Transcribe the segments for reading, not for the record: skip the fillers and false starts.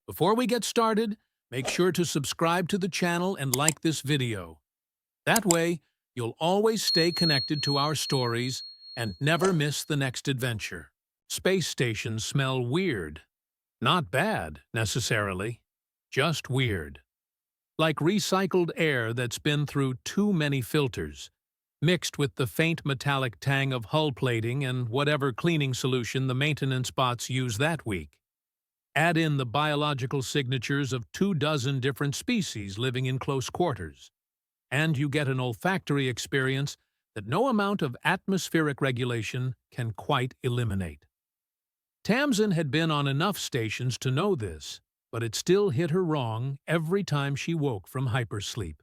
Before we get started, make sure to subscribe to the channel and like this video. That way, you'll always stay connected to our stories and never miss the next adventure. Space stations smell weird. Not bad, necessarily. Just weird. Like recycled air that's been through too many filters, mixed with the faint metallic tang of hull plating and whatever cleaning solution the maintenance bots use that week. Add in the biological signatures of 24 different species living in close quarters, and you get an olfactory experience that no amount of atmospheric regulation can quite eliminate. Tamsin had been on enough stations to know this, but it still hit her wrong every time she woke from hypersleep.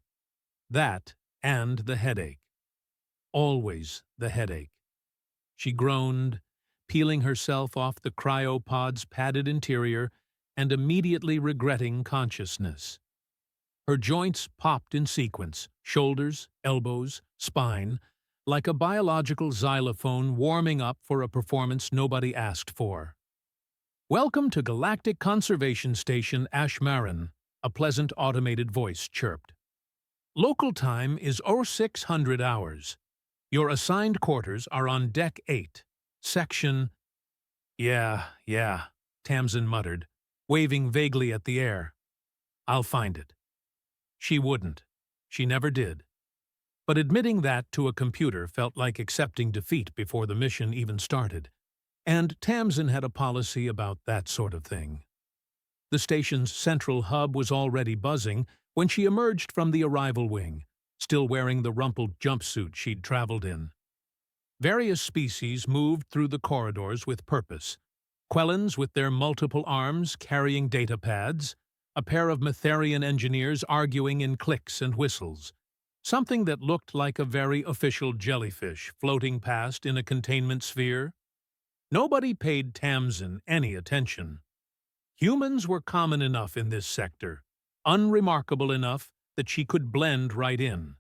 That and the headache. Always the headache. She groaned, peeling herself off the cryopod's padded interior and immediately regretting consciousness. Her joints popped in sequence, shoulders, elbows, spine, like a biological xylophone warming up for a performance nobody asked for. "Welcome to Galactic Conservation Station Ash Marin," a pleasant automated voice chirped. "Local time is 0600 hours. Your assigned quarters are on Deck 8, Section—" Yeah, Tamsin muttered, waving vaguely at the air. "I'll find it." She wouldn't. She never did. But admitting that to a computer felt like accepting defeat before the mission even started. And Tamsin had a policy about that sort of thing. The station's central hub was already buzzing when she emerged from the arrival wing, still wearing the rumpled jumpsuit she'd traveled in. Various species moved through the corridors with purpose. Quellans with their multiple arms carrying data pads, a pair of Metherian engineers arguing in clicks and whistles, something that looked like a very official jellyfish floating past in a containment sphere. Nobody paid Tamsin any attention. Humans were common enough in this sector, unremarkable enough that she could blend right in,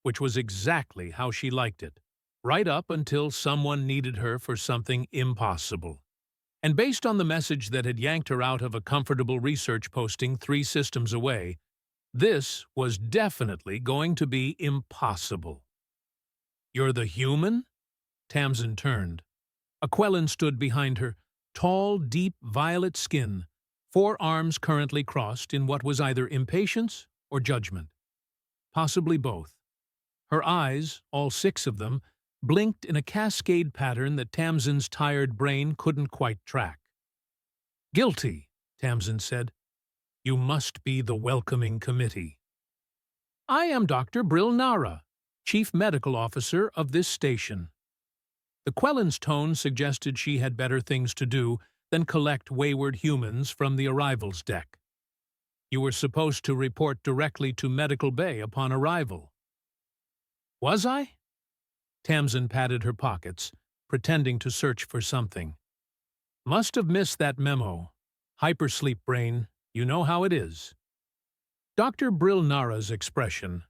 which was exactly how she liked it, right up until someone needed her for something impossible. And based on the message that had yanked her out of a comfortable research posting 3 systems away, this was definitely going to be impossible. "You're the human?" Tamsin turned. A Quellan stood behind her, tall, deep violet skin, 4 arms currently crossed in what was either impatience or judgment. Possibly both. Her eyes, all 6 of them, blinked in a cascade pattern that Tamsin's tired brain couldn't quite track. "Guilty," Tamsin said. "You must be the welcoming committee." "I am Dr. Brill Nara, Chief Medical Officer of this station." The Quellan's tone suggested she had better things to do than collect wayward humans from the arrivals deck. "You were supposed to report directly to Medical Bay upon arrival." "Was I?" Tamsin patted her pockets, pretending to search for something. "Must have missed that memo. Hypersleep brain, you know how it is." Dr. Brill Nara's expression,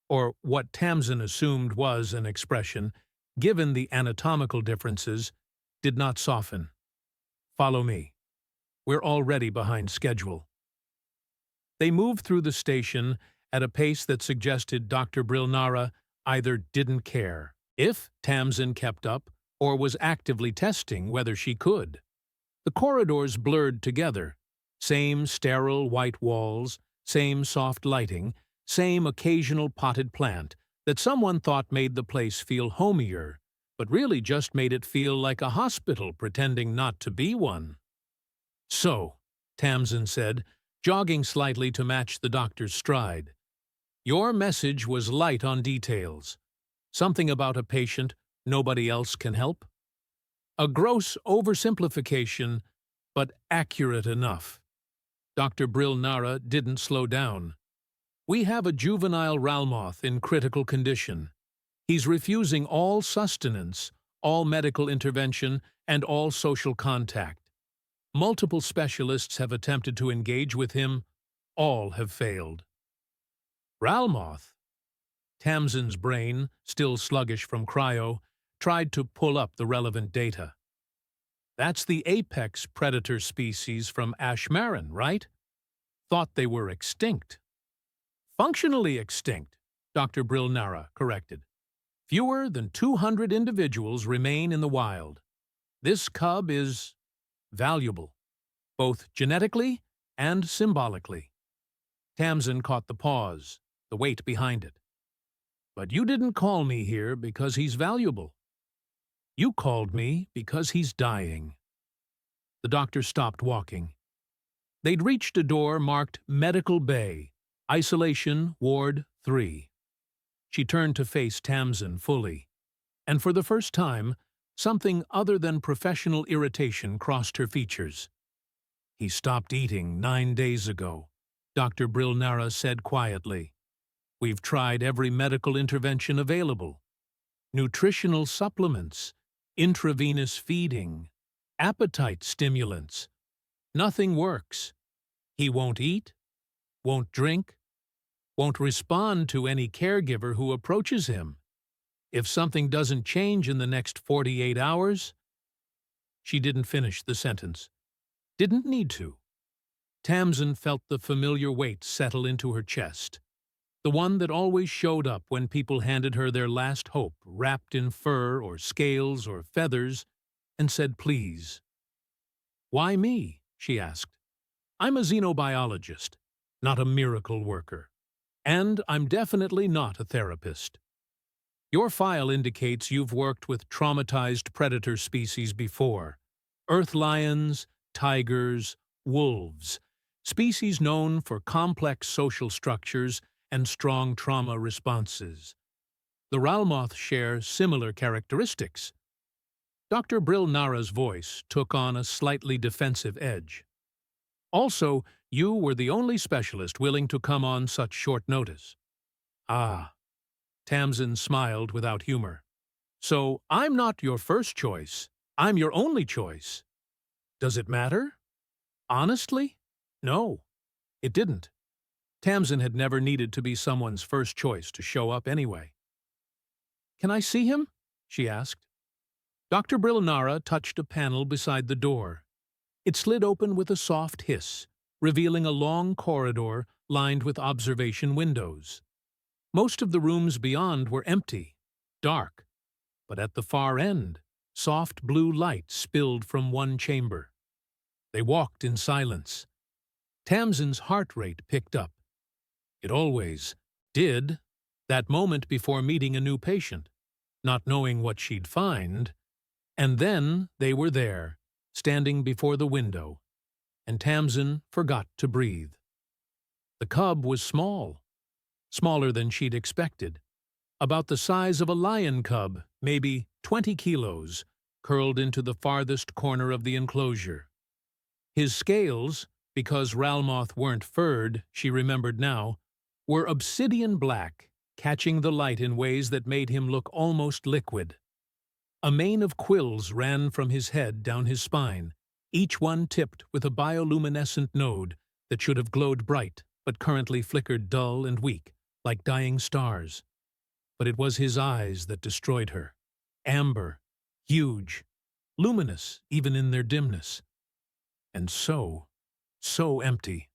or what Tamsin assumed was an expression, given the anatomical differences, did not soften. "Follow me. We're already behind schedule." They moved through the station at a pace that suggested Dr. Brill Nara either didn't care if Tamsin kept up or was actively testing whether she could. The corridors blurred together. Same sterile white walls, same soft lighting, same occasional potted plant that someone thought made the place feel homier, but really just made it feel like a hospital pretending not to be one. "So," Tamsin said, jogging slightly to match the doctor's stride, "your message was light on details. Something about a patient nobody else can help? A gross oversimplification, but accurate enough." Dr. Brill Nara didn't slow down. "We have a juvenile Ralmoth in critical condition. He's refusing all sustenance, all medical intervention, and all social contact. Multiple specialists have attempted to engage with him. All have failed." "Ralmoth?" Tamsin's brain, still sluggish from cryo, tried to pull up the relevant data. "That's the apex predator species from Ash Marin, right?" thought they were extinct. Functionally extinct, Dr. Brilnara corrected. Fewer than 200 individuals remain in the wild. This cub is valuable, both genetically and symbolically. Tamsin caught the pause, the weight behind it. But you didn't call me here because he's valuable. You called me because he's dying. The doctor stopped walking. They'd reached a door marked Medical Bay, Isolation Ward 3. She turned to face Tamsin fully, and for the first time, something other than professional irritation crossed her features. He stopped eating 9 days ago, Dr. Brilnara said quietly. We've tried every medical intervention available. Nutritional supplements, intravenous feeding, appetite stimulants. Nothing works. He won't eat, won't drink, won't respond to any caregiver who approaches him. If something doesn't change in the next 48 hours... She didn't finish the sentence. Didn't need to. Tamsin felt the familiar weight settle into her chest, the one that always showed up when people handed her their last hope wrapped in fur or scales or feathers and said, "Please." "Why me?" she asked. "I'm a xenobiologist, not a miracle worker. And I'm definitely not a therapist. Your file indicates you've worked with traumatized predator species before. Earth lions, tigers, wolves. Species known for complex social structures and strong trauma responses. The Ralmoth share similar characteristics." Dr. Brilnara's voice took on a slightly defensive edge. "Also, you were the only specialist willing to come on such short notice." "Ah." Tamsin smiled without humor. "So I'm not your first choice. I'm your only choice. Does it matter? Honestly? No, it didn't." Tamsin had never needed to be someone's first choice to show up anyway. "Can I see him?" she asked. Dr. Brilnara touched a panel beside the door. It slid open with a soft hiss, revealing a long corridor lined with observation windows. Most of the rooms beyond were empty, dark, but at the far end, soft blue light spilled from one chamber. They walked in silence. Tamsin's heart rate picked up. It always did, that moment before meeting a new patient, not knowing what she'd find. And then they were there, standing before the window, and Tamsin forgot to breathe. The cub was small, smaller than she'd expected, about the size of a lion cub, maybe 20 kilos, curled into the farthest corner of the enclosure. His scales, because Ralmoth weren't furred, she remembered now, were obsidian black, catching the light in ways that made him look almost liquid. A mane of quills ran from his head down his spine, each one tipped with a bioluminescent node that should have glowed bright but currently flickered dull and weak, like dying stars. But it was his eyes that destroyed her. Amber, huge, luminous even in their dimness. And so empty.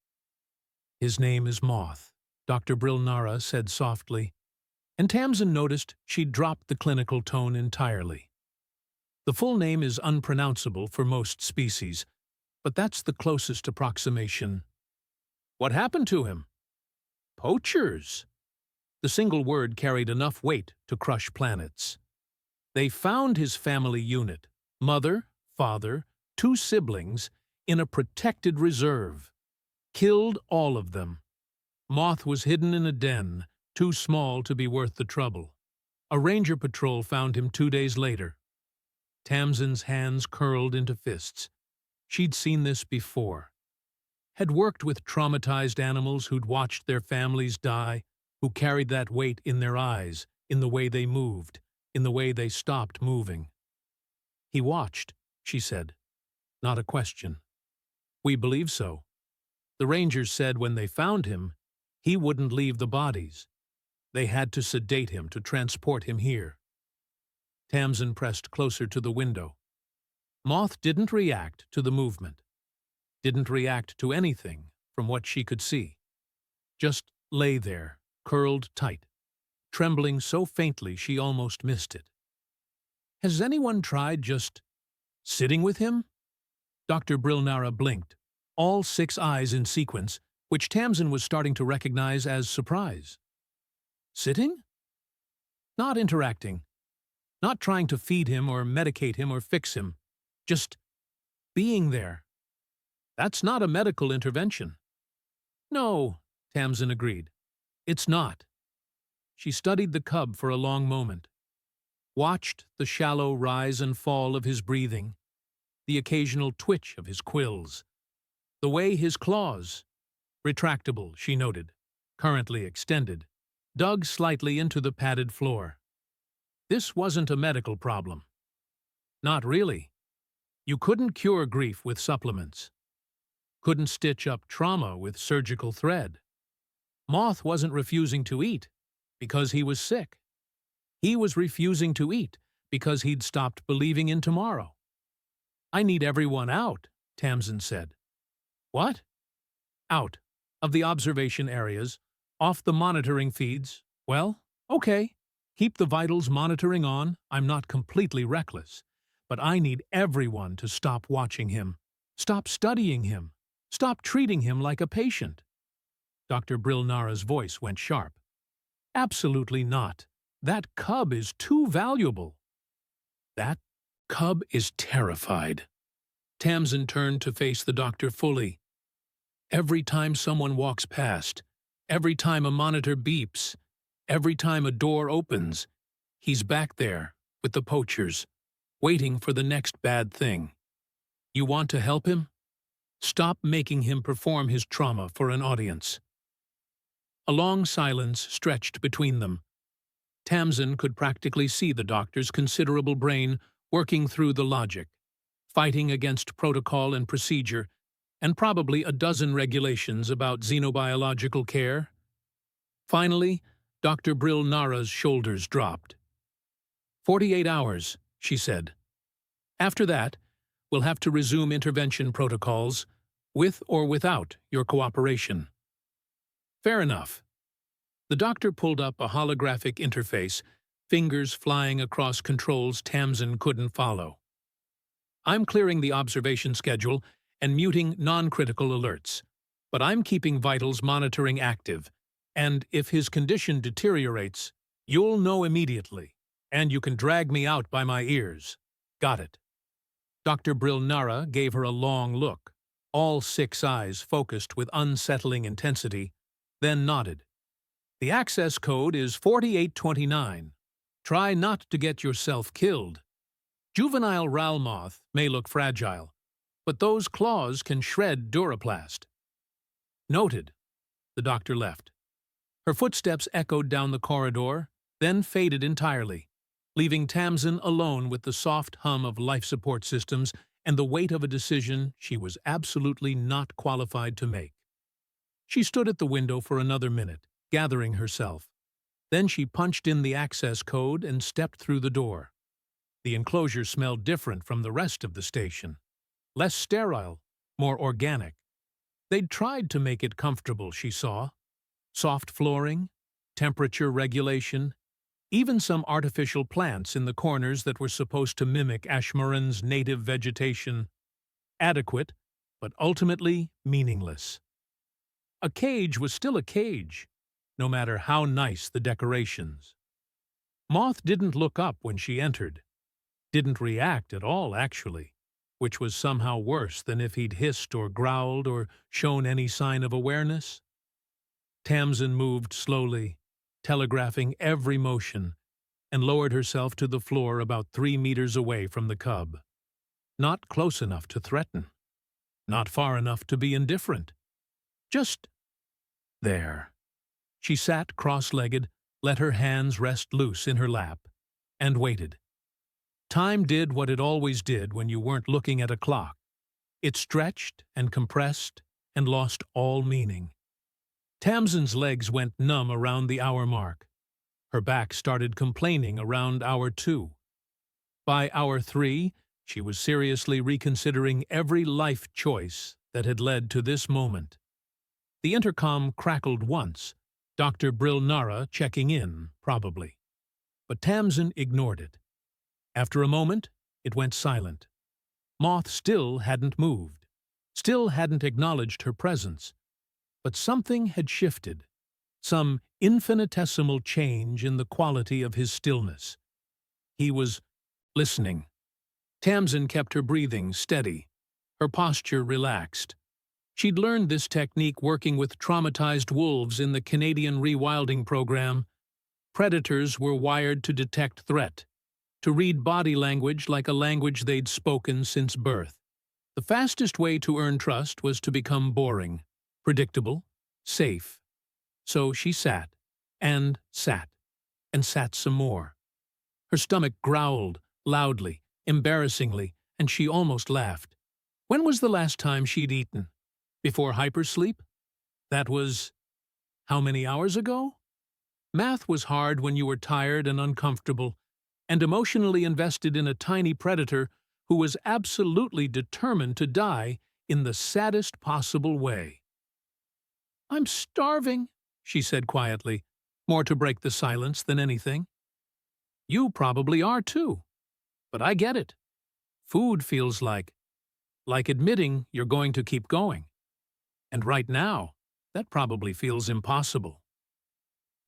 "His name is Moth," Dr. Brilnara said softly, and Tamsin noticed she'd dropped the clinical tone entirely. The full name is unpronounceable for most species, but that's the closest approximation. "What happened to him?" "Poachers." The single word carried enough weight to crush planets. "They found his family unit, mother, father, 2 siblings, in a protected reserve. Killed all of them. Moth was hidden in a den, too small to be worth the trouble. A ranger patrol found him 2 days later." Tamsin's hands curled into fists. She'd seen this before. Had worked with traumatized animals who'd watched their families die, who carried that weight in their eyes, in the way they moved, in the way they stopped moving. "He watched," she said. Not a question. "We believe so. The rangers said when they found him, he wouldn't leave the bodies. They had to sedate him to transport him here." Tamsin pressed closer to the window. Moth didn't react to the movement. Didn't react to anything from what she could see. Just lay there, curled tight, trembling so faintly she almost missed it. Has anyone tried just sitting with him? Dr. Brilnara blinked, all 6 eyes in sequence, which Tamsin was starting to recognize as surprise. Sitting? Not interacting. Not trying to feed him or medicate him or fix him. Just being there. That's not a medical intervention. No, Tamsin agreed. It's not. She studied the cub for a long moment, watched the shallow rise and fall of his breathing, the occasional twitch of his quills, the way his claws, retractable, she noted, currently extended, dug slightly into the padded floor. This wasn't a medical problem. Not really. You couldn't cure grief with supplements. Couldn't stitch up trauma with surgical thread. Moth wasn't refusing to eat because he was sick. He was refusing to eat because he'd stopped believing in tomorrow. I need everyone out, Tamsin said. What? Out of the observation areas, off the monitoring feeds. Well, okay. Keep the vitals monitoring on. I'm not completely reckless. But I need everyone to stop watching him. Stop studying him. Stop treating him like a patient. Dr. Brilnara's voice went sharp. Absolutely not. That cub is too valuable. That cub is terrified. Tamsin turned to face the doctor fully. Every time someone walks past, every time a monitor beeps, every time a door opens, he's back there with the poachers, waiting for the next bad thing. You want to help him? Stop making him perform his trauma for an audience. A long silence stretched between them. Tamsin could practically see the doctor's considerable brain working through the logic, fighting against protocol and procedure, and probably a dozen regulations about xenobiological care. Finally, Dr. Brilnara's shoulders dropped. 48 hours, she said. After that, we'll have to resume intervention protocols, with or without your cooperation. Fair enough. The doctor pulled up a holographic interface, fingers flying across controls Tamsin couldn't follow. I'm clearing the observation schedule and muting non-critical alerts, but I'm keeping vitals monitoring active, and if his condition deteriorates, you'll know immediately, and you can drag me out by my ears. Got it. Dr. Brilnara gave her a long look, all 6 eyes focused with unsettling intensity, then nodded. The access code is 4829. Try not to get yourself killed. Juvenile Ralmoth may look fragile, but those claws can shred Duraplast. Noted. The doctor left. Her footsteps echoed down the corridor, then faded entirely, leaving Tamsin alone with the soft hum of life support systems and the weight of a decision she was absolutely not qualified to make. She stood at the window for another minute, gathering herself. Then she punched in the access code and stepped through the door. The enclosure smelled different from the rest of the station. Less sterile, more organic. They'd tried to make it comfortable, she saw. Soft flooring, temperature regulation, even some artificial plants in the corners that were supposed to mimic Ash Marin's native vegetation. Adequate, but ultimately meaningless. A cage was still a cage, no matter how nice the decorations. Moth didn't look up when she entered. Didn't react at all, actually, which was somehow worse than if he'd hissed or growled or shown any sign of awareness. Tamsin moved slowly, telegraphing every motion, and lowered herself to the floor about 3 meters away from the cub. Not close enough to threaten. Not far enough to be indifferent. Just there. She sat cross-legged, let her hands rest loose in her lap, and waited. Time did what it always did when you weren't looking at a clock. It stretched and compressed and lost all meaning. Tamsin's legs went numb around the hour mark. Her back started complaining around hour 2. By hour 3, she was seriously reconsidering every life choice that had led to this moment. The intercom crackled once, Dr. Brilnara checking in, probably. But Tamsin ignored it. After a moment, it went silent. Moth still hadn't moved, still hadn't acknowledged her presence. But something had shifted, some infinitesimal change in the quality of his stillness. He was listening. Tamsin kept her breathing steady, her posture relaxed. She'd learned this technique working with traumatized wolves in the Canadian rewilding program. Predators were wired to detect threat, to read body language like a language they'd spoken since birth. The fastest way to earn trust was to become boring, predictable, safe. So she sat, and sat, and sat some more. Her stomach growled, loudly, embarrassingly, and she almost laughed. When was the last time she'd eaten? Before hypersleep? That was how many hours ago? Math was hard when you were tired and uncomfortable, and emotionally invested in a tiny predator who was absolutely determined to die in the saddest possible way. "I'm starving," she said quietly, more to break the silence than anything. "You probably are too. But I get it. Food feels like admitting you're going to keep going. And right now, that probably feels impossible."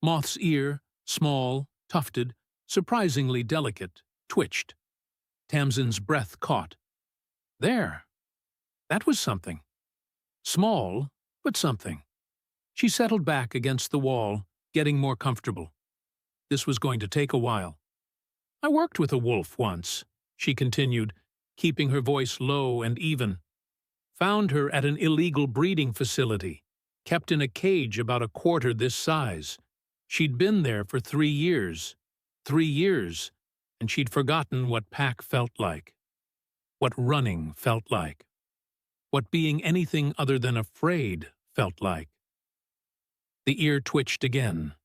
Moth's ear, small, tufted, surprisingly delicate, twitched. Tamsin's breath caught. There. That was something. Small, but something. She settled back against the wall, getting more comfortable. This was going to take a while. "I worked with a wolf once," she continued, keeping her voice low and even. "Found her at an illegal breeding facility, kept in a cage about a quarter this size. She'd been there for 3 years. 3 years, and she'd forgotten what pack felt like. What running felt like. What being anything other than afraid felt like." The ear twitched again.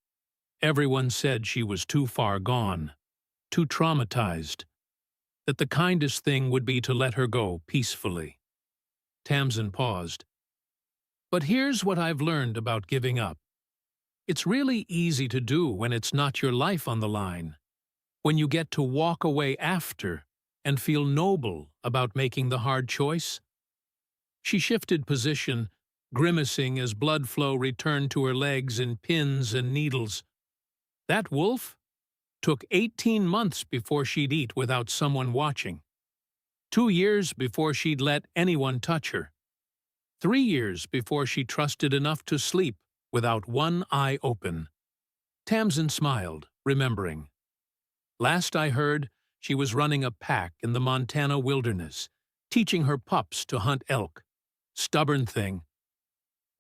Everyone said she was too far gone, too traumatized, that the kindest thing would be to let her go peacefully. Tamsin paused. "But here's what I've learned about giving up. It's really easy to do when it's not your life on the line, when you get to walk away after and feel noble about making the hard choice." She shifted position, grimacing as blood flow returned to her legs in pins and needles. That wolf took 18 months before she'd eat without someone watching. 2 years before she'd let anyone touch her. 3 years before she trusted enough to sleep without one eye open. Tamsin smiled, remembering. Last I heard, she was running a pack in the Montana wilderness, teaching her pups to hunt elk. Stubborn thing.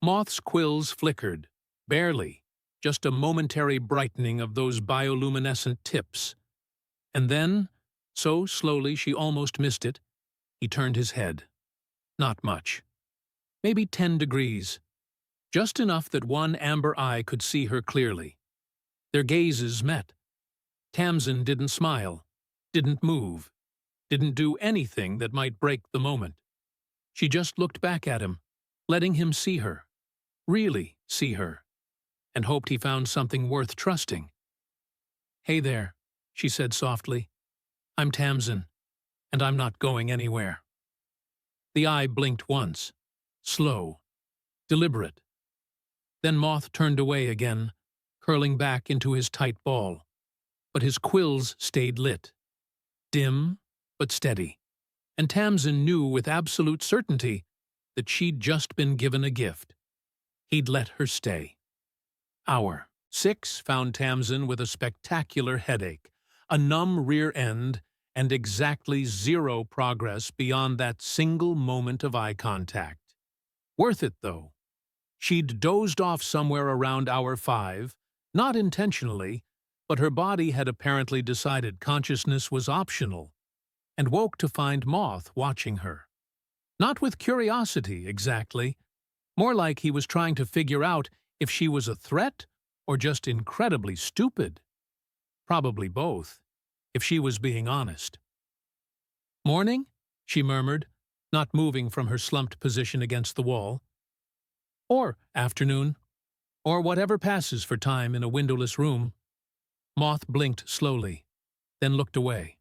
Moth's quills flickered, barely, just a momentary brightening of those bioluminescent tips. And then, so slowly she almost missed it, he turned his head. Not much. Maybe 10 degrees. Just enough that one amber eye could see her clearly. Their gazes met. Tamsin didn't smile, didn't move, didn't do anything that might break the moment. She just looked back at him, letting him see her, really see her, and hoped he found something worth trusting. "Hey there," she said softly. "I'm Tamsin, and I'm not going anywhere." The eye blinked once, slow, deliberate. Then Moth turned away again, curling back into his tight ball. But his quills stayed lit, dim but steady, and Tamsin knew with absolute certainty that she'd just been given a gift. He'd let her stay. Hour 6 found Tamsin with a spectacular headache, a numb rear end, and exactly 0 progress beyond that single moment of eye contact. Worth it, though. She'd dozed off somewhere around hour 5, not intentionally, but her body had apparently decided consciousness was optional, and woke to find Moth watching her. Not with curiosity, exactly. More like he was trying to figure out if she was a threat or just incredibly stupid. Probably both, if she was being honest. "Morning?" she murmured, not moving from her slumped position against the wall. or afternoon, or whatever passes for time in a windowless room. Moth blinked slowly, then looked away.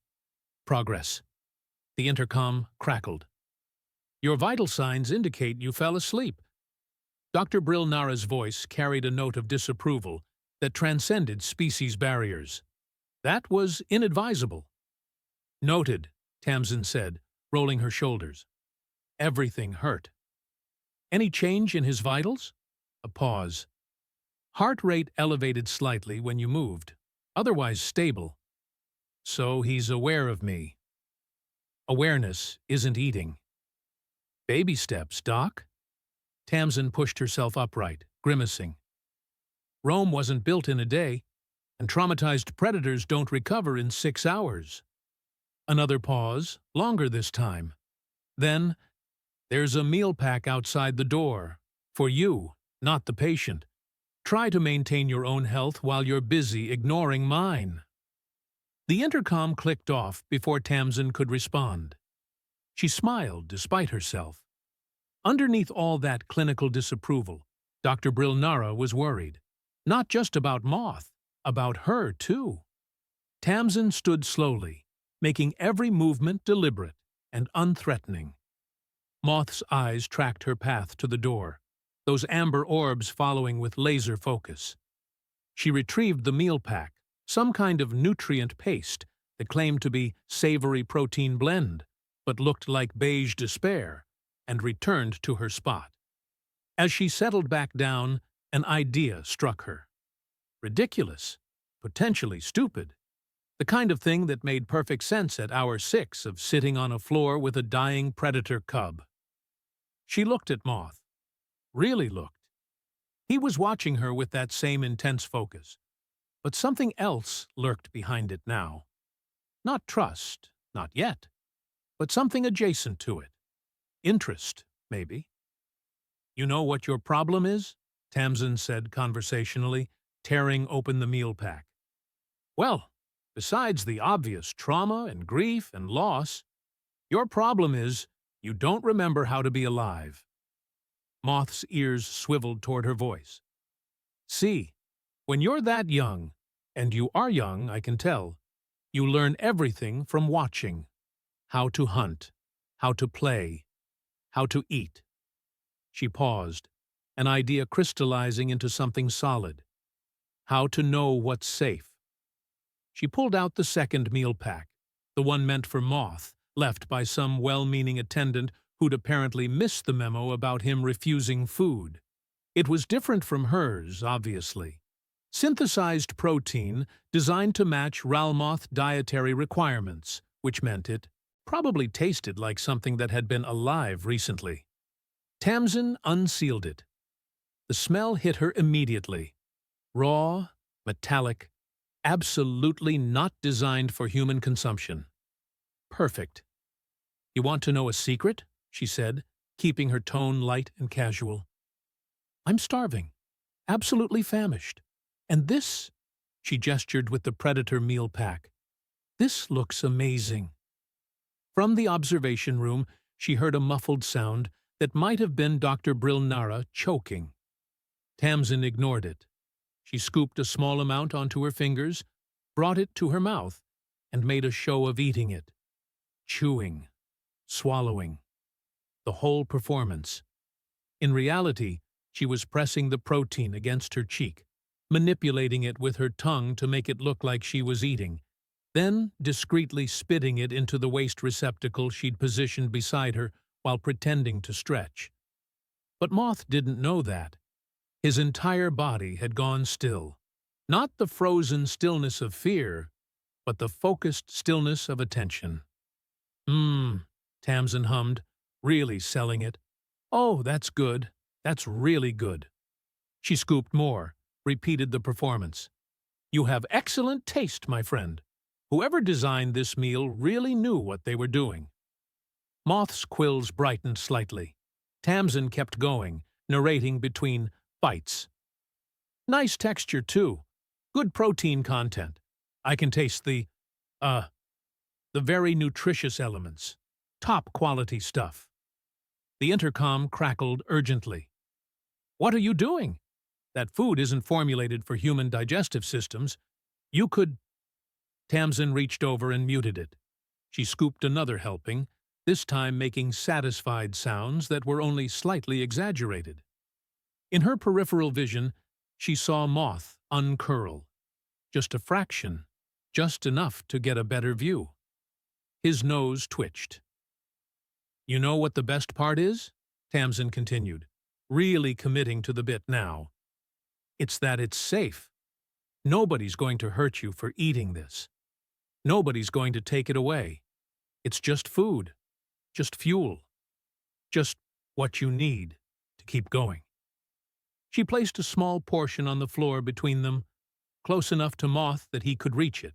Progress. The intercom crackled. Your vital signs indicate you fell asleep. Dr. Brill Nara's voice carried a note of disapproval that transcended species barriers. That was inadvisable. Noted, Tamsin said, rolling her shoulders. Everything hurt. Any change in his vitals? A pause. Heart rate elevated slightly when you moved, otherwise stable. So he's aware of me. Awareness isn't eating. Baby steps, Doc. Tamsin pushed herself upright, grimacing. Rome wasn't built in a day, and traumatized predators don't recover in 6 hours. Another pause, longer this time. Then, there's a meal pack outside the door. For you, not the patient. Try to maintain your own health while you're busy ignoring mine. The intercom clicked off before Tamsin could respond. She smiled despite herself. Underneath all that clinical disapproval, Dr. Brill Nara was worried. Not just about Moth, about her too. Tamsin stood slowly, making every movement deliberate and unthreatening. Moth's eyes tracked her path to the door, those amber orbs following with laser focus. She retrieved the meal pack, some kind of nutrient paste that claimed to be savory protein blend, but looked like beige despair, and returned to her spot. As she settled back down, an idea struck her. Ridiculous, potentially stupid, the kind of thing that made perfect sense at hour 6 of sitting on a floor with a dying predator cub. She looked at Moth. Really looked. He was watching her with that same intense focus, but something else lurked behind it now. Not trust, not yet, but something adjacent to it. Interest, maybe. You know what your problem is? Tamsin said conversationally, tearing open the meal pack. Well, besides the obvious trauma and grief and loss, your problem is you don't remember how to be alive. Moth's ears swiveled toward her voice. See, when you're that young, and you are young, I can tell, you learn everything from watching. How to hunt, how to play, how to eat. She paused, an idea crystallizing into something solid. How to know what's safe. She pulled out the second meal pack, the one meant for Moth, left by some well-meaning attendant who'd apparently missed the memo about him refusing food. It was different from hers, obviously. Synthesized protein designed to match Ralmoth dietary requirements, which meant it probably tasted like something that had been alive recently. Tamsin unsealed it. The smell hit her immediately. Raw, metallic, absolutely not designed for human consumption. Perfect. You want to know a secret? She said, keeping her tone light and casual. I'm starving, absolutely famished. And this, she gestured with the predator meal pack, this looks amazing. From the observation room, she heard a muffled sound that might have been Dr. Brill Nara choking. Tamsin ignored it. She scooped a small amount onto her fingers, brought it to her mouth, and made a show of eating it. Chewing, swallowing. The whole performance. In reality, she was pressing the protein against her cheek, manipulating it with her tongue to make it look like she was eating, then discreetly spitting it into the waste receptacle she'd positioned beside her while pretending to stretch. But Moth didn't know that. His entire body had gone still. Not the frozen stillness of fear, but the focused stillness of attention. Tamsin hummed, really selling it. Oh, that's good. That's really good. She scooped more, repeated the performance. You have excellent taste, my friend. Whoever designed this meal really knew what they were doing. Moth's quills brightened slightly. Tamsin kept going, narrating between bites. Nice texture, too. Good protein content. I can taste the very nutritious elements. Top quality stuff. The intercom crackled urgently. What are you doing? That food isn't formulated for human digestive systems. You could— Tamsin reached over and muted it. She scooped another helping, this time making satisfied sounds that were only slightly exaggerated. In her peripheral vision, she saw Moth uncurl. Just a fraction, just enough to get a better view. His nose twitched. You know what the best part is? Tamsin continued, really committing to the bit now. It's that it's safe. Nobody's going to hurt you for eating this. Nobody's going to take it away. It's just food, just fuel, just what you need to keep going. She placed a small portion on the floor between them, close enough to Moth that he could reach it,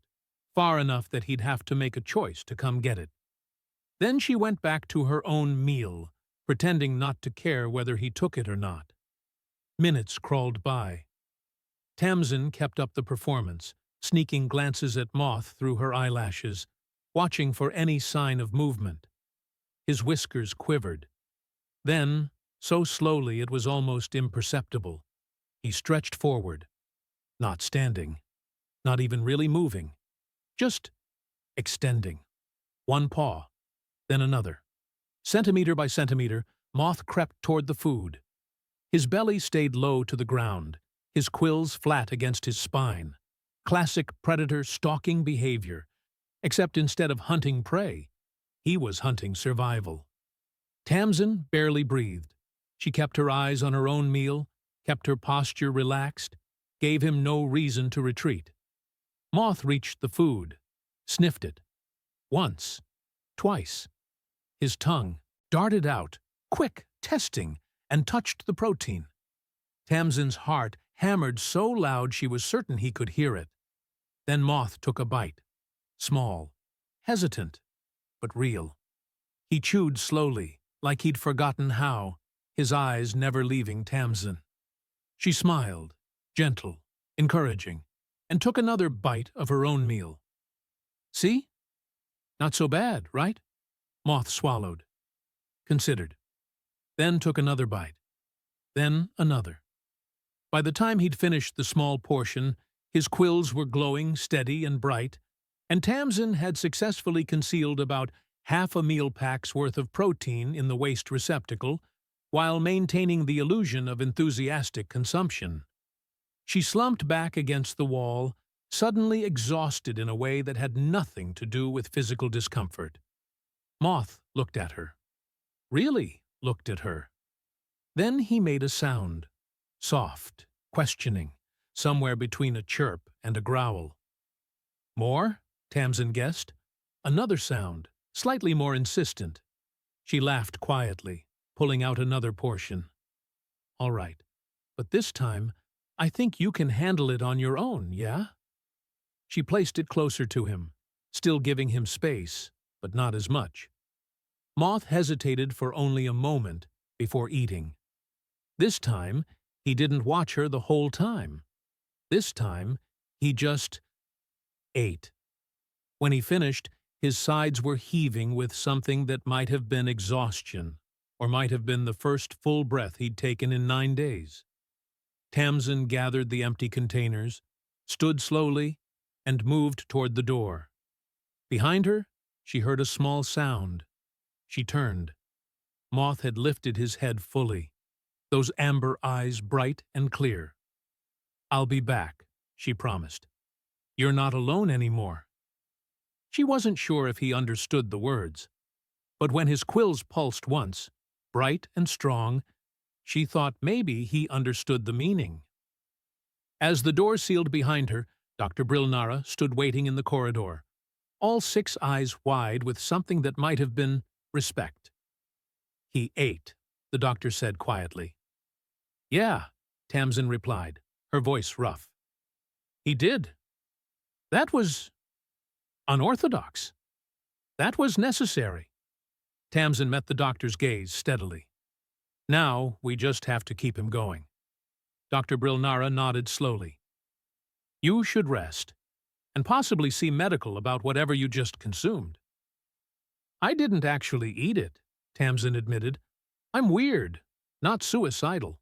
far enough that he'd have to make a choice to come get it. Then she went back to her own meal, pretending not to care whether he took it or not. Minutes crawled by. Tamsin kept up the performance, sneaking glances at Moth through her eyelashes, watching for any sign of movement. His whiskers quivered. Then, so slowly it was almost imperceptible, he stretched forward, not standing, not even really moving, just extending. One paw, then another. Centimeter by centimeter, Moth crept toward the food. His belly stayed low to the ground, his quills flat against his spine. Classic predator stalking behavior, except instead of hunting prey, he was hunting survival. Tamsin barely breathed. She kept her eyes on her own meal, kept her posture relaxed, gave him no reason to retreat. Moth reached the food, sniffed it. Once, twice. His tongue darted out, quick, testing, and touched the protein. Tamsin's heart hammered so loud she was certain he could hear it. Then Moth took a bite. Small, hesitant, but real. He chewed slowly, like he'd forgotten how, his eyes never leaving Tamsin. She smiled, gentle, encouraging, and took another bite of her own meal. See? Not so bad, right? Moth swallowed, considered, then took another bite, then another. By the time he'd finished the small portion, his quills were glowing, steady, and bright, and Tamsin had successfully concealed about half a meal pack's worth of protein in the waste receptacle, while maintaining the illusion of enthusiastic consumption. She slumped back against the wall, suddenly exhausted in a way that had nothing to do with physical discomfort. Moth looked at her. Really looked at her. Then he made a sound. Soft, questioning, somewhere between a chirp and a growl. More? Tamsin guessed. Another sound, slightly more insistent. She laughed quietly, pulling out another portion. All right, but this time, I think you can handle it on your own, yeah? She placed it closer to him, still giving him space, but not as much. Moth hesitated for only a moment before eating. This time, he didn't watch her the whole time. This time, he just ate. When he finished, his sides were heaving with something that might have been exhaustion, or might have been the first full breath he'd taken in 9 days. Tamsin gathered the empty containers, stood slowly, and moved toward the door. Behind her, she heard a small sound. She turned. Moth had lifted his head fully, those amber eyes bright and clear. "I'll be back," she promised. "You're not alone anymore." She wasn't sure if he understood the words, but when his quills pulsed once, bright and strong, she thought maybe he understood the meaning. As the door sealed behind her, Dr. Brilnara stood waiting in the corridor, all 6 eyes wide with something that might have been respect. "He ate," the doctor said quietly. "Yeah," Tamsin replied, her voice rough. "He did. That was unorthodox. That was necessary." Tamsin met the doctor's gaze steadily. "Now we just have to keep him going." Dr. Brilnara nodded slowly. "You should rest, and possibly see medical about whatever you just consumed." "I didn't actually eat it," Tamsin admitted. "I'm weird, not suicidal."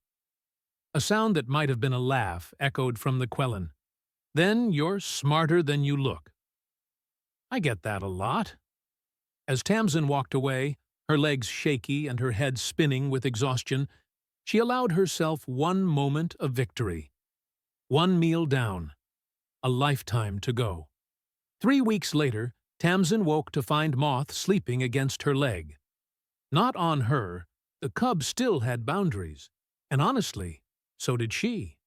A sound that might have been a laugh echoed from the Quellen. Then you're smarter than you look. I get that a lot. As Tamsin walked away, her legs shaky and her head spinning with exhaustion, she allowed herself one moment of victory. One meal down. A lifetime to go. 3 weeks later, Tamsin woke to find Moth sleeping against her leg. Not on her, the cub still had boundaries, and honestly, so did she,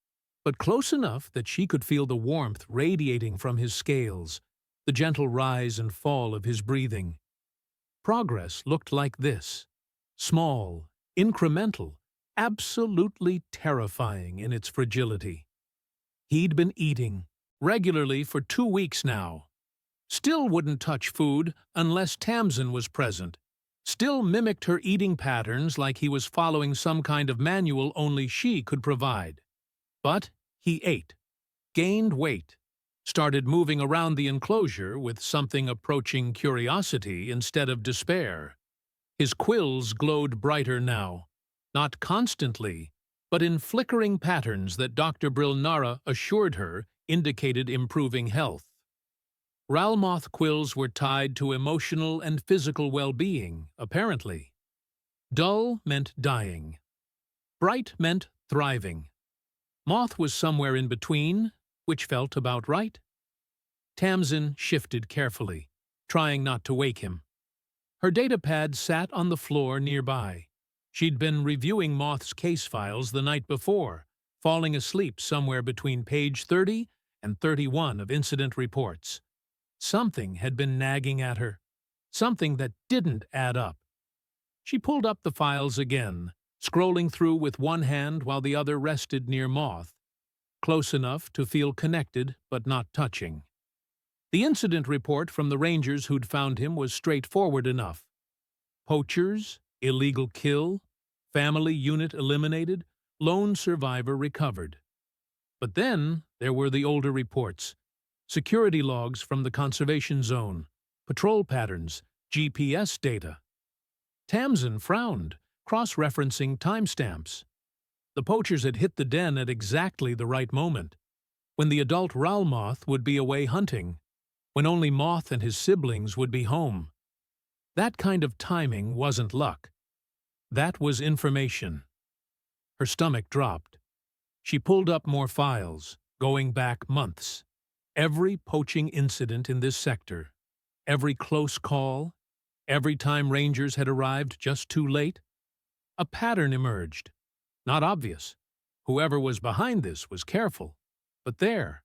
but close enough that she could feel the warmth radiating from his scales, the gentle rise and fall of his breathing. Progress looked like this: small, incremental, absolutely terrifying in its fragility. He'd been eating regularly for 2 weeks now. Still wouldn't touch food unless Tamsin was present. Still mimicked her eating patterns like he was following some kind of manual only she could provide. But he ate, gained weight, started moving around the enclosure with something approaching curiosity instead of despair. His quills glowed brighter now, not constantly, but in flickering patterns that Dr. Brilnara assured her indicated improving health. Ralmoth quills were tied to emotional and physical well-being, apparently. Dull meant dying. Bright meant thriving. Moth was somewhere in between, which felt about right. Tamsin shifted carefully, trying not to wake him. Her datapad sat on the floor nearby. She'd been reviewing Moth's case files the night before, falling asleep somewhere between page 30 and 31 of incident reports. Something had been nagging at her, something that didn't add up. She pulled up the files again, scrolling through with one hand while the other rested near Moth, close enough to feel connected but not touching. The incident report from the rangers who'd found him was straightforward enough. Poachers, illegal kill, family unit eliminated, lone survivor recovered. But then there were the older reports, security logs from the conservation zone, patrol patterns, GPS data. Tamsin frowned, cross-referencing timestamps. The poachers had hit the den at exactly the right moment, when the adult Ralmoth would be away hunting, when only Moth and his siblings would be home. That kind of timing wasn't luck. That was information. Her stomach dropped. She pulled up more files, going back months. Every poaching incident in this sector, every close call, every time rangers had arrived just too late, a pattern emerged. Not obvious. Whoever was behind this was careful. But there,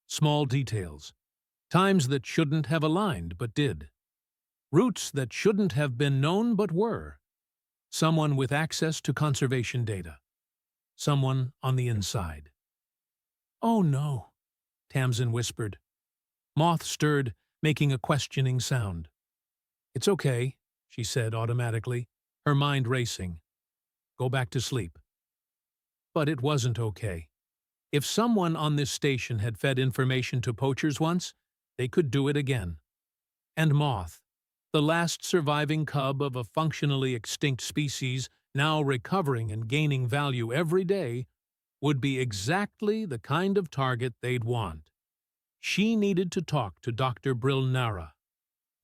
small details. Times that shouldn't have aligned but did. Routes that shouldn't have been known but were. Someone with access to conservation data. Someone on the inside. "Oh no," Tamsin whispered. Moth stirred, making a questioning sound. "It's okay," she said automatically, her mind racing. "Go back to sleep." But it wasn't okay. If someone on this station had fed information to poachers once, they could do it again. And Moth, the last surviving cub of a functionally extinct species, now recovering and gaining value every day, would be exactly the kind of target they'd want. She needed to talk to Dr. Brilnara.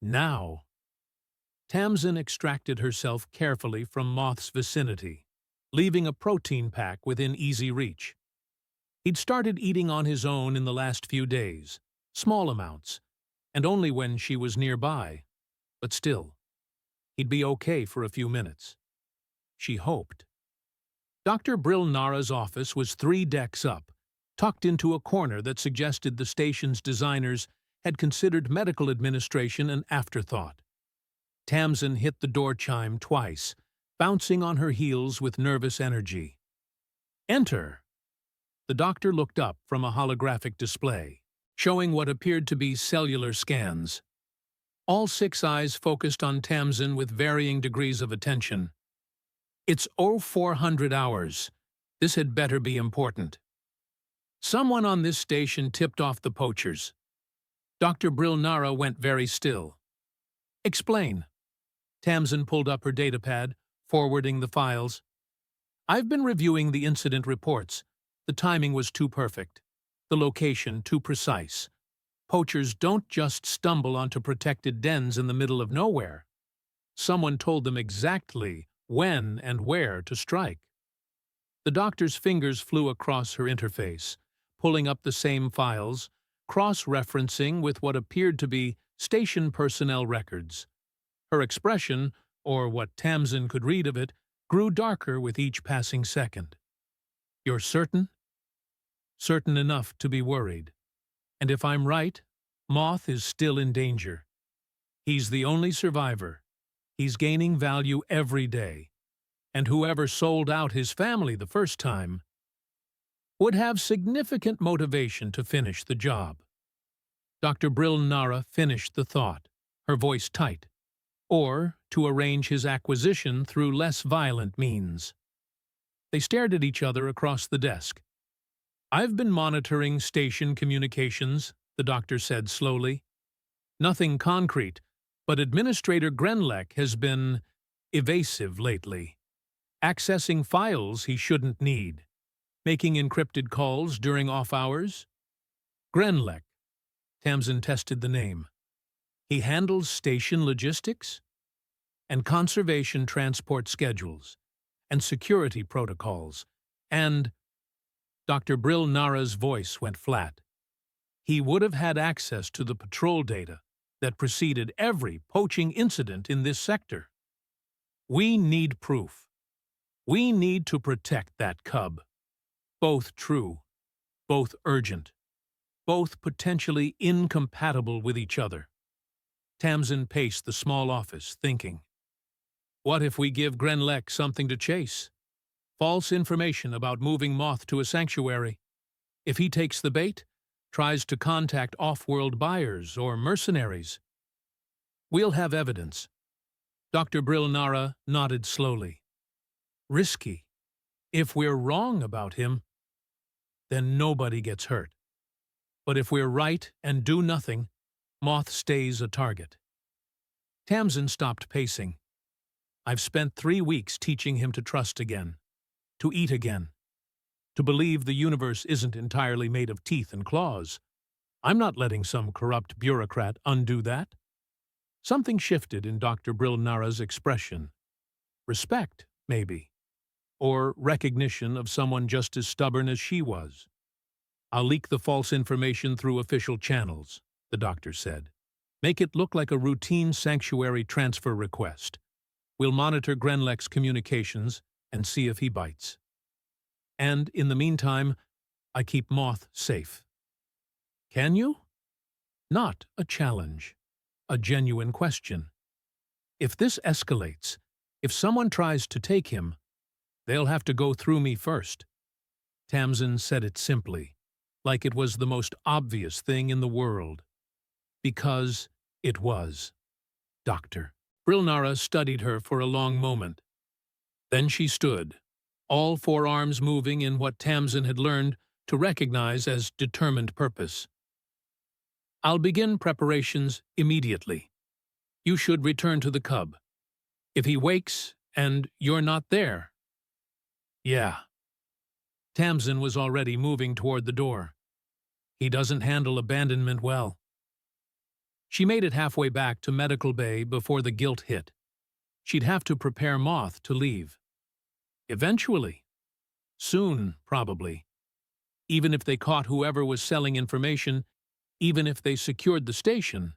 Now. Tamsin extracted herself carefully from Moth's vicinity, leaving a protein pack within easy reach. He'd started eating on his own in the last few days, small amounts, and only when she was nearby. But still, he'd be okay for a few minutes. She hoped. Dr. Brilnara's office was 3 decks up, tucked into a corner that suggested the station's designers had considered medical administration an afterthought. Tamsin hit the door chime twice, bouncing on her heels with nervous energy. "Enter!" The doctor looked up from a holographic display, showing what appeared to be cellular scans. All 6 eyes focused on Tamsin with varying degrees of attention. "It's 0400 hours. This had better be important. Someone on this station tipped off the poachers." Dr. Brilnara went very still. "Explain." Tamsin pulled up her datapad, forwarding the files. I've been reviewing the incident reports. The timing was too perfect. The location too precise. Poachers don't just stumble onto protected dens in the middle of nowhere. Someone told them exactly when and where to strike. The doctor's fingers flew across her interface, pulling up the same files, cross-referencing with what appeared to be station personnel records. Her expression, or what Tamsin could read of it, grew darker with each passing second. "You're certain?" "Certain enough to be worried. And if I'm right, Moth is still in danger. He's the only survivor. He's gaining value every day. And whoever sold out his family the first time would have significant motivation to finish the job." Dr. Brill Nara finished the thought, her voice tight, or to arrange his acquisition through less violent means. They stared at each other across the desk. "I've been monitoring station communications," the doctor said slowly. "Nothing concrete, but Administrator Grenleck has been evasive lately, accessing files he shouldn't need, making encrypted calls during off hours." "Grenleck," Tamsin tested the name. "He handles station logistics and conservation transport schedules and security protocols, and—" Dr. Brill Nara's voice went flat. "He would have had access to the patrol data that preceded every poaching incident in this sector. We need proof. We need to protect that cub. Both true, both urgent, both potentially incompatible with each other." Tamsin paced the small office, thinking, what if we give Grenleck something to chase? False information about moving Moth to a sanctuary. If he takes the bait, tries to contact off-world buyers or mercenaries, we'll have evidence. Dr. Brill Nara nodded slowly. Risky. If we're wrong about him, then nobody gets hurt. But if we're right and do nothing, Moth stays a target. Tamsin stopped pacing. I've spent 3 weeks teaching him to trust again, to eat again, to believe the universe isn't entirely made of teeth and claws. I'm not letting some corrupt bureaucrat undo that. Something shifted in Dr. Brill Nara's expression. Respect, maybe. Or recognition of someone just as stubborn as she was. I'll leak the false information through official channels, the doctor said. Make it look like a routine sanctuary transfer request. We'll monitor Grenleck's communications and see if he bites. And in the meantime, I keep Moth safe. Can you? Not a challenge. A genuine question. If this escalates, if someone tries to take him, they'll have to go through me first. Tamsin said it simply, like it was the most obvious thing in the world. Because it was. Doctor. Brill Nara studied her for a long moment. Then she stood, all 4 arms moving in what Tamsin had learned to recognize as determined purpose. I'll begin preparations immediately. You should return to the cub. If he wakes and you're not there. Yeah. Tamsin was already moving toward the door. He doesn't handle abandonment well. She made it halfway back to medical bay before the guilt hit. She'd have to prepare Moth to leave. Eventually. Soon, probably. Even if they caught whoever was selling information, even if they secured the station,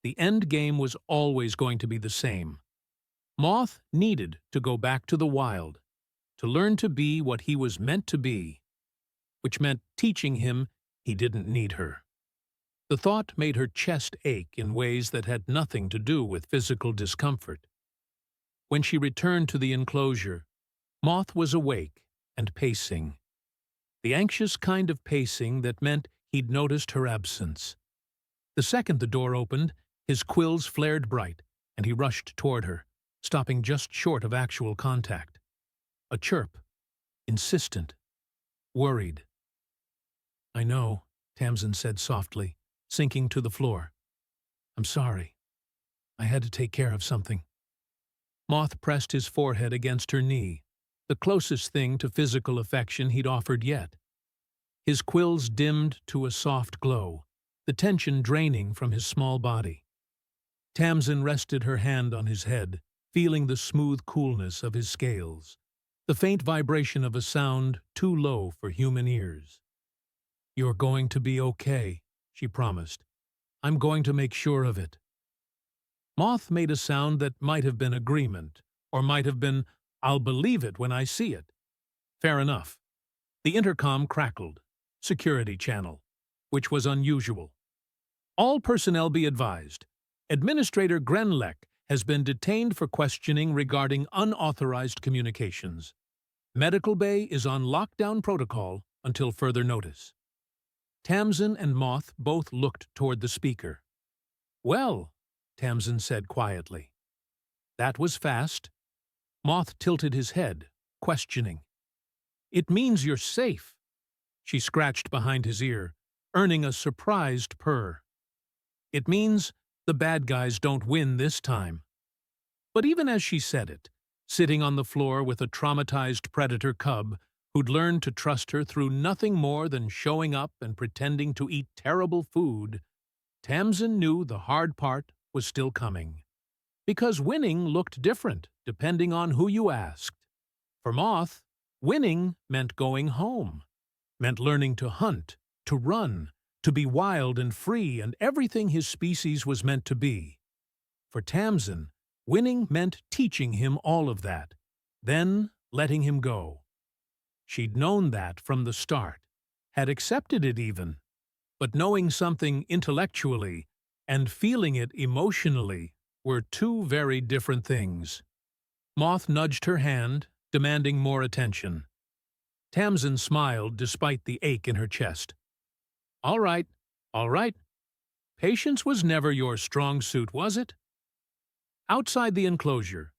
the end game was always going to be the same. Moth needed to go back to the wild, to learn to be what he was meant to be, which meant teaching him he didn't need her. The thought made her chest ache in ways that had nothing to do with physical discomfort. When she returned to the enclosure, Moth was awake and pacing. The anxious kind of pacing that meant he'd noticed her absence. The second the door opened, his quills flared bright, and he rushed toward her, stopping just short of actual contact. A chirp. Insistent. Worried. I know, Tamsin said softly, sinking to the floor. I'm sorry. I had to take care of something. Moth pressed his forehead against her knee, the closest thing to physical affection he'd offered yet. His quills dimmed to a soft glow, the tension draining from his small body. Tamsin rested her hand on his head, feeling the smooth coolness of his scales, the faint vibration of a sound too low for human ears. "You're going to be okay," she promised. "I'm going to make sure of it." Moth made a sound that might have been agreement, or might have been, "I'll believe it when I see it." Fair enough. The intercom crackled. Security channel, which was unusual. "All personnel be advised. Administrator Grenleck has been detained for questioning regarding unauthorized communications. Medical Bay is on lockdown protocol until further notice." Tamsin and Moth both looked toward the speaker. "Well," Tamsin said quietly. "That was fast." Moth tilted his head, questioning. "It means you're safe." She scratched behind his ear, earning a surprised purr. "It means the bad guys don't win this time." But even as she said it, sitting on the floor with a traumatized predator cub who'd learned to trust her through nothing more than showing up and pretending to eat terrible food, Tamsin knew the hard part was still coming. Because winning looked different depending on who you asked. For Moth, winning meant going home, meant learning to hunt, to run, to be wild and free and everything his species was meant to be. For Tamsin, winning meant teaching him all of that, then letting him go. She'd known that from the start, had accepted it even, but knowing something intellectually and feeling it emotionally were two very different things. Moth nudged her hand, demanding more attention. Tamsin smiled despite the ache in her chest. All right. Patience was never your strong suit, was it?" Outside the enclosure,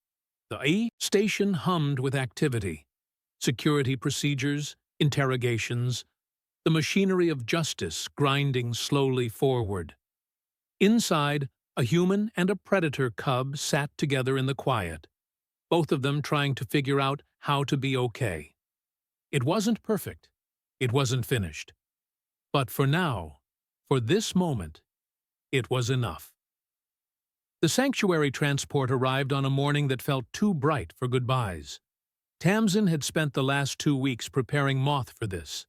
the A station hummed with activity. Security procedures, interrogations, the machinery of justice grinding slowly forward. Inside, a human and a predator cub sat together in the quiet, both of them trying to figure out how to be okay. It wasn't perfect. It wasn't finished. But for now, for this moment, it was enough. The sanctuary transport arrived on a morning that felt too bright for goodbyes. Tamsin had spent the last 2 weeks preparing Moth for this,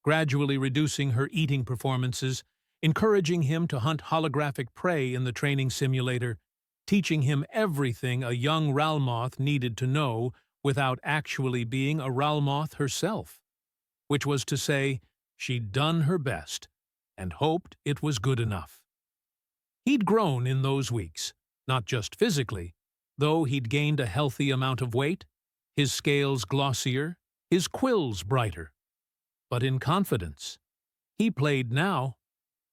gradually reducing her eating performances, encouraging him to hunt holographic prey in the training simulator, teaching him everything a young Ralmoth needed to know without actually being a Ralmoth herself, which was to say, she'd done her best and hoped it was good enough. He'd grown in those weeks, not just physically, though he'd gained a healthy amount of weight, his scales glossier, his quills brighter. But in confidence, he played now,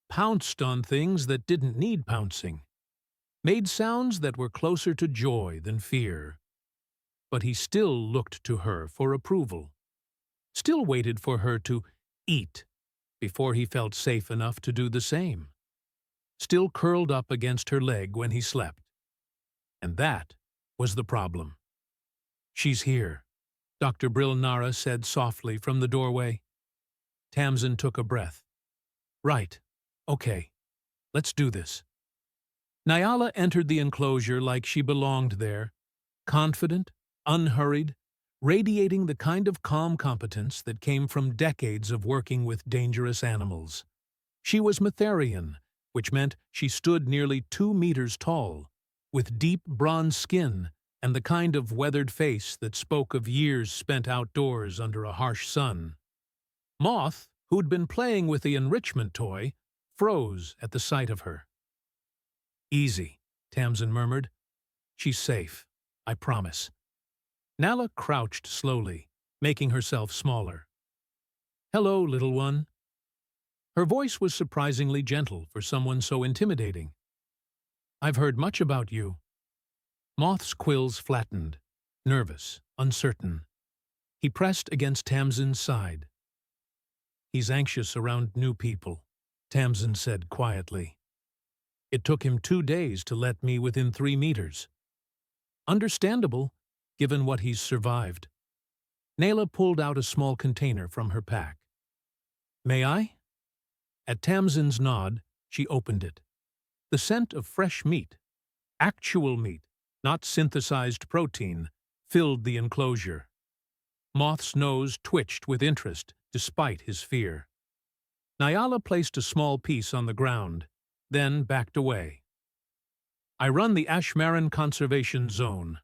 pounced on things that didn't need pouncing, made sounds that were closer to joy than fear. But he still looked to her for approval, still waited for her to eat before he felt safe enough to do the same, still curled up against her leg when he slept. And that was the problem. "She's here," Dr. Brilnara said softly from the doorway. Tamsin took a breath. "Right. Okay. Let's do this." Nyala entered the enclosure like she belonged there, confident, unhurried, radiating the kind of calm competence that came from decades of working with dangerous animals. She was Metherian, which meant she stood nearly 2 meters tall, with deep bronze skin and the kind of weathered face that spoke of years spent outdoors under a harsh sun. Moth, who'd been playing with the enrichment toy, froze at the sight of her. "Easy," Tamsin murmured. "She's safe, I promise." Nala crouched slowly, making herself smaller. "Hello, little one." Her voice was surprisingly gentle for someone so intimidating. "I've heard much about you." Moth's quills flattened, nervous, uncertain. He pressed against Tamsin's side. "He's anxious around new people," Tamsin said quietly. "It took him 2 days to let me within 3 meters. Understandable, given what he's survived." Nayla pulled out a small container from her pack. "May I?" At Tamsin's nod, she opened it. The scent of fresh meat, actual meat, not synthesized protein, filled the enclosure. Moth's nose twitched with interest, despite his fear. Nyala placed a small piece on the ground, then backed away. "I run the Ash Marin Conservation Zone.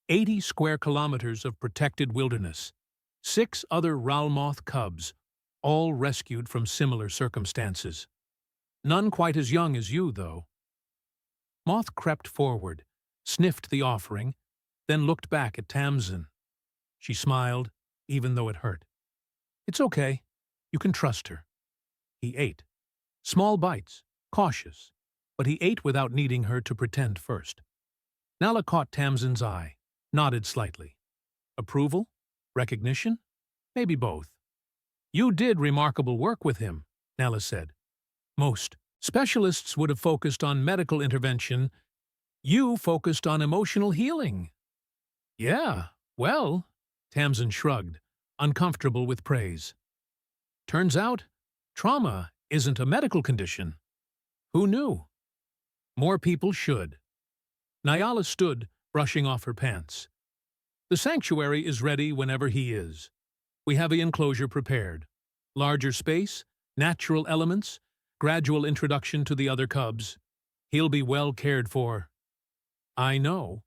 80 square kilometers of protected wilderness. 6 other Ralmoth cubs, all rescued from similar circumstances. None quite as young as you, though." Moth crept forward, sniffed the offering, then looked back at Tamsin. She smiled, even though it hurt. "It's okay. You can trust her." He ate. Small bites, cautious, but he ate without needing her to pretend first. Nala caught Tamsin's eye, nodded slightly. Approval? Recognition? Maybe both. "You did remarkable work with him," Nala said. "Most specialists would have focused on medical intervention. You focused on emotional healing." "Yeah, well," Tamsin shrugged, uncomfortable with praise. "Turns out, trauma isn't a medical condition. Who knew? More people should." Nyala stood, brushing off her pants. "The sanctuary is ready whenever he is. We have the enclosure prepared. Larger space, natural elements, gradual introduction to the other cubs. He'll be well cared for." "I know."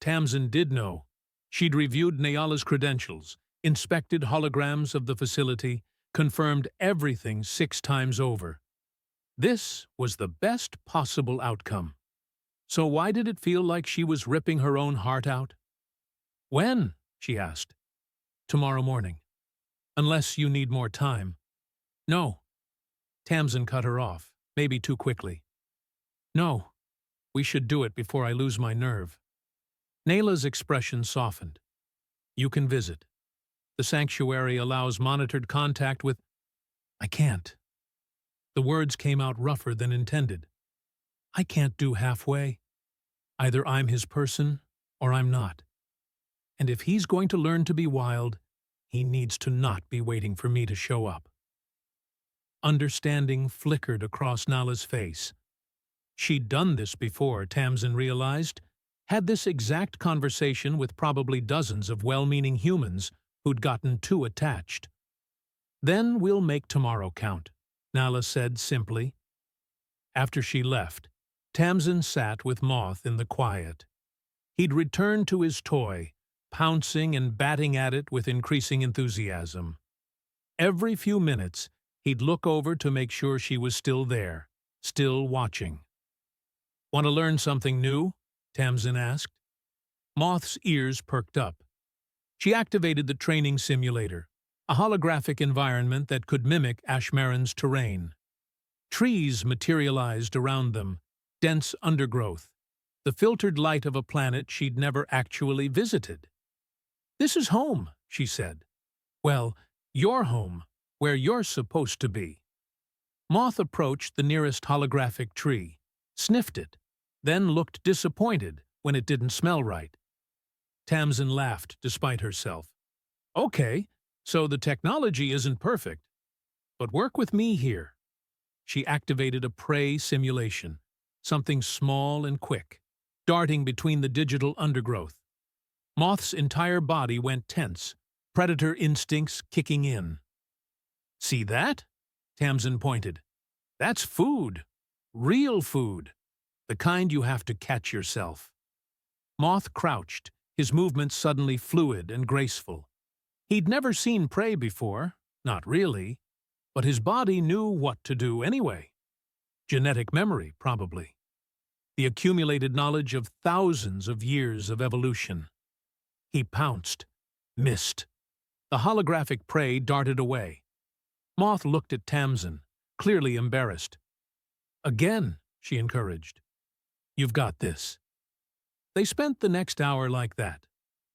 Tamsin did know. She'd reviewed Nyala's credentials, inspected holograms of the facility, confirmed everything 6 times over. This was the best possible outcome. So why did it feel like she was ripping her own heart out? "When?" she asked. "Tomorrow morning. Unless you need more time." "No." Tamsin cut her off, maybe too quickly. "No. We should do it before I lose my nerve." Nayla's expression softened. "You can visit. The sanctuary allows monitored contact with—" "I can't." The words came out rougher than intended. "I can't do halfway. Either I'm his person, or I'm not. And if he's going to learn to be wild, he needs to not be waiting for me to show up." Understanding flickered across Nala's face. She'd done this before, Tamsin realized, had this exact conversation with probably dozens of well-meaning humans who'd gotten too attached. "Then we'll make tomorrow count," Nala said simply. After she left, Tamsin sat with Moth in the quiet. He'd returned to his toy, pouncing and batting at it with increasing enthusiasm. Every few minutes, he'd look over to make sure she was still there, still watching. "Want to learn something new?" Tamsin asked. Moth's ears perked up. She activated the training simulator, a holographic environment that could mimic Ash Marin's terrain. Trees materialized around them, dense undergrowth, the filtered light of a planet she'd never actually visited. "This is home," she said. "Well, your home, where you're supposed to be." Moth approached the nearest holographic tree, sniffed it, then looked disappointed when it didn't smell right. Tamsin laughed despite herself. "Okay, so the technology isn't perfect. But work with me here." She activated a prey simulation, something small and quick, darting between the digital undergrowth. Moth's entire body went tense, predator instincts kicking in. "See that?" Tamsin pointed. "That's food. Real food. The kind you have to catch yourself." Moth crouched, his movements suddenly fluid and graceful. He'd never seen prey before, not really, but his body knew what to do anyway. Genetic memory, probably. The accumulated knowledge of thousands of years of evolution. He pounced, missed. The holographic prey darted away. Moth looked at Tamsin, clearly embarrassed. "Again," she encouraged. "You've got this." They spent the next hour like that.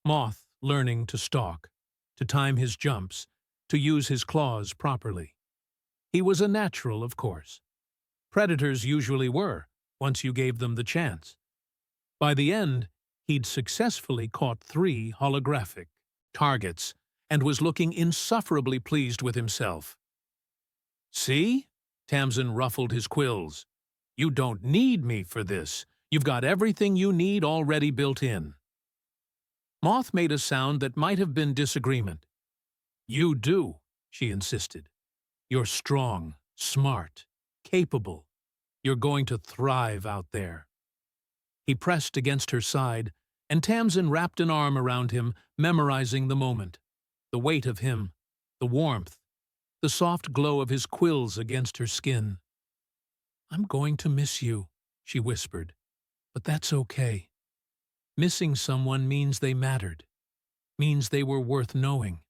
Moth learning to stalk, to time his jumps, to use his claws properly. He was a natural, of course. Predators usually were, once you gave them the chance. By the end, he'd successfully caught 3 holographic targets, and was looking insufferably pleased with himself. "See?" Tamsin ruffled his quills. "You don't need me for this. You've got everything you need already built in." Moth made a sound that might have been disagreement. "You do," she insisted. "You're strong, smart, capable. You're going to thrive out there." He pressed against her side, and Tamsin wrapped an arm around him, memorizing the moment. The weight of him, the warmth, the soft glow of his quills against her skin. "I'm going to miss you," she whispered, "but that's okay. Missing someone means they mattered, means they were worth knowing."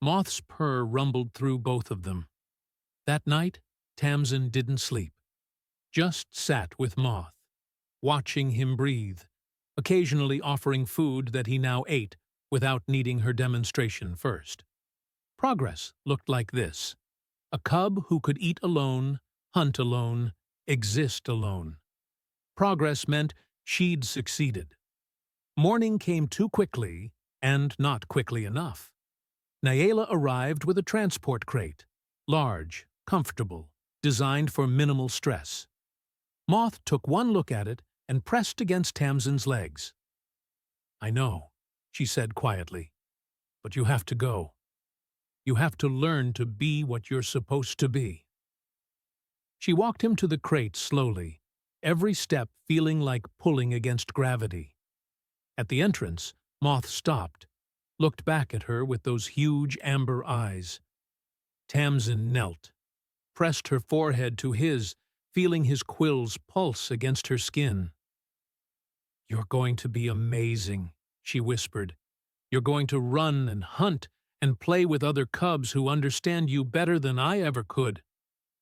Moth's purr rumbled through both of them. That night, Tamsin didn't sleep, just sat with Moth, watching him breathe, occasionally offering food that he now ate without needing her demonstration first. Progress looked like this: a cub who could eat alone, hunt alone, exist alone. Progress meant she'd succeeded. Morning came too quickly, and not quickly enough. Nayela arrived with a transport crate, large, comfortable, designed for minimal stress. Moth took one look at it and pressed against Tamsin's legs. "I know," she said quietly, "but you have to go. You have to learn to be what you're supposed to be." She walked him to the crate slowly, every step feeling like pulling against gravity. At the entrance, Moth stopped, looked back at her with those huge amber eyes. Tamsin knelt, pressed her forehead to his, feeling his quills pulse against her skin. "You're going to be amazing," she whispered. "You're going to run and hunt and play with other cubs who understand you better than I ever could.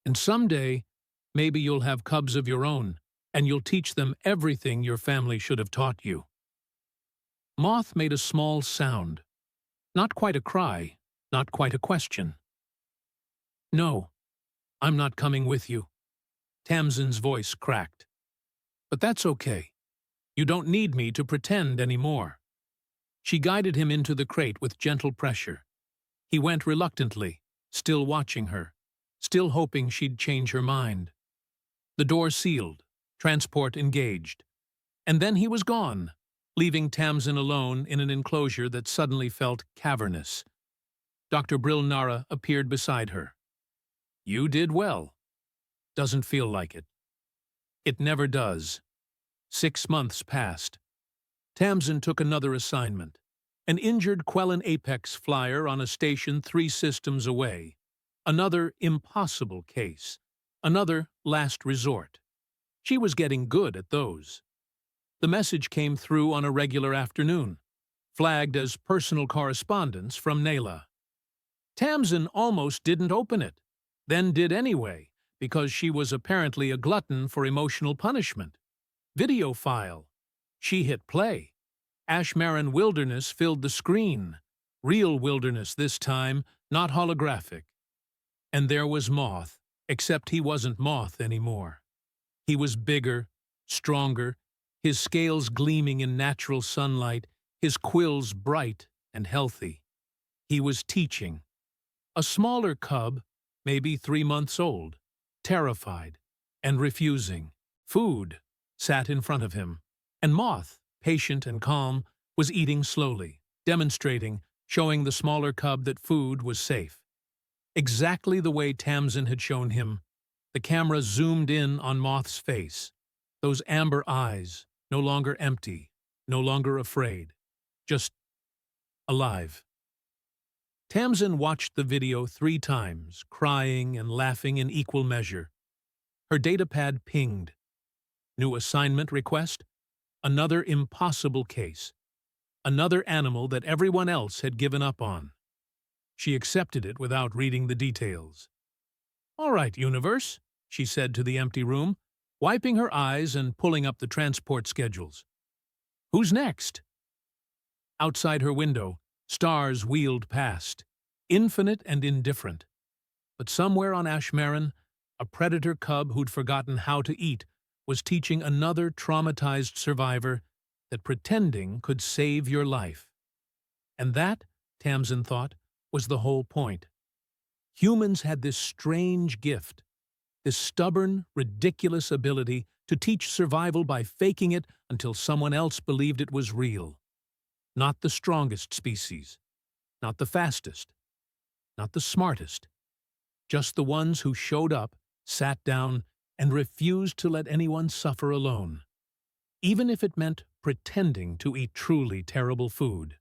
And someday, maybe you'll have cubs of your own, and you'll teach them everything your family should have taught you." Moth made a small sound. Not quite a cry, not quite a question. "No, I'm not coming with you." Tamsin's voice cracked. "But that's okay. You don't need me to pretend anymore." She guided him into the crate with gentle pressure. He went reluctantly, still watching her, still hoping she'd change her mind. The door sealed, transport engaged, and then he was gone, leaving Tamsin alone in an enclosure that suddenly felt cavernous. Dr. Brill-Nara appeared beside her. "You did well." "Doesn't feel like it." "It never does." 6 months passed. Tamsin took another assignment, an injured Quellen Apex flyer on a station 3 systems away. Another impossible case, another last resort. She was getting good at those. The message came through on a regular afternoon, flagged as personal correspondence from Nayla. Tamsin almost didn't open it, then did anyway, because she was apparently a glutton for emotional punishment. Video file. She hit play. Ash Marin wilderness filled the screen. Real wilderness this time, not holographic. And there was Moth, except he wasn't Moth anymore. He was bigger, stronger, his scales gleaming in natural sunlight, his quills bright and healthy. He was teaching. A smaller cub, maybe 3 months old, terrified and refusing. Food sat in front of him, and Moth, patient and calm, was eating slowly, demonstrating, showing the smaller cub that food was safe. Exactly the way Tamsin had shown him. The camera zoomed in on Moth's face. Those amber eyes, no longer empty, no longer afraid, just alive. Tamsin watched the video 3 times, crying and laughing in equal measure. Her datapad pinged. New assignment request? Another impossible case. Another animal that everyone else had given up on. She accepted it without reading the details. "All right, universe," she said to the empty room, wiping her eyes and pulling up the transport schedules. "Who's next?" Outside her window, stars wheeled past, infinite and indifferent. But somewhere on Ash Marin, a predator cub who'd forgotten how to eat was teaching another traumatized survivor that pretending could save your life. And that, Tamsin thought, was the whole point. Humans had this strange gift, this stubborn, ridiculous ability to teach survival by faking it until someone else believed it was real. Not the strongest species, not the fastest, not the smartest, just the ones who showed up, sat down, and refused to let anyone suffer alone, even if it meant pretending to eat truly terrible food.